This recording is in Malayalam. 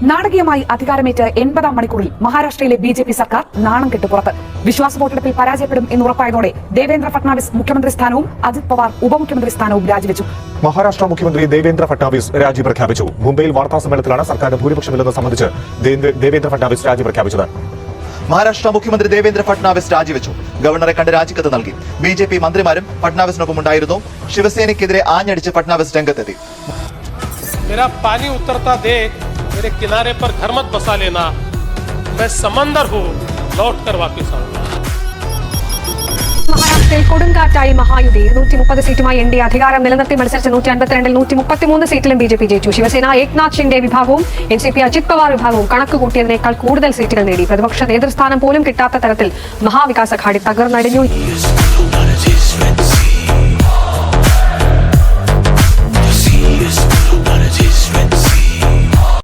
നാടകീയമായി അധികാരമേറ്റ് 80-ാം മണിക്കൂറിൽ മഹാരാഷ്ട്രയിലെ ബിജെപി സർക്കാർ നാണം കെട്ട് പുറത്ത്. വിശ്വാസ വോട്ടെടുപ്പിൽ പരാജയപ്പെടും എന്നുറപ്പായതോടെ ദേവേന്ദ്ര ഫട്നാവിസ് മുഖ്യമന്ത്രി സ്ഥാനവും അജിത് പവാർ ഉപമുഖ്യമന്ത്രി സ്ഥാനവും രാജിവെച്ചു. മഹാരാഷ്ട്ര മുഖ്യമന്ത്രി ദേവേന്ദ്ര ഫട്നാവിസ് രാജി പ്രഖ്യാപിച്ചു. മുംബൈയിൽ വാർത്താ സമ്മേളനത്തിലാണ് സർക്കാരിന് ഭൂരിപക്ഷമില്ലെന്ന് സംബന്ധിച്ച് ദേവേന്ദ്ര ഫട്നാവിസ് രാജി പ്രഖ്യാപിച്ചത്. മഹാരാഷ്ട്ര മുഖ്യമന്ത്രി ദേവേന്ദ്ര ഫട്നാവിസ് രാജിവെച്ചു. ഗവർണറെ കണ്ട് രാജിക്കത്ത് നൽകി. ബിജെപി മന്ത്രിമാരും ഫട്നാവിസിനൊപ്പം ഉണ്ടായിരുന്നു. ശിവസേനയ്ക്കെതിരെ ആഞ്ഞടിച്ച് ഫട്നാവിസ് രംഗത്തെത്തി. मेरा पानी उतरता देख मेरे किनारे पर घर मत बसा लेना, मैं समंदर हूँ, लौट कर वापिस आऊंगा. മഹാരാഷ്ട്രയിൽ കൊടുങ്കാറ്റായി മഹായുതി. 130 സീറ്റുമായി എൻ ഡി എ അധികാരം നിലനിർത്തി മത്സരിച്ച 152-ൽ 133 സീറ്റിലും ബിജെപി ജയിച്ചു. ശിവസേന ഏക്നാഥ് ഷിൻഡെ വിഭാഗവും എൻസിപി അജിത് പവാർ വിഭാഗവും കണക്ക് കൂട്ടിയതിനേക്കാൾ കൂടുതൽ സീറ്റുകൾ നേടി. പ്രതിപക്ഷ നേതൃസ്ഥാനം പോലും കിട്ടാത്ത തരത്തിൽ മഹാവികാസ് അഘാടി തകർന്നടിഞ്ഞു.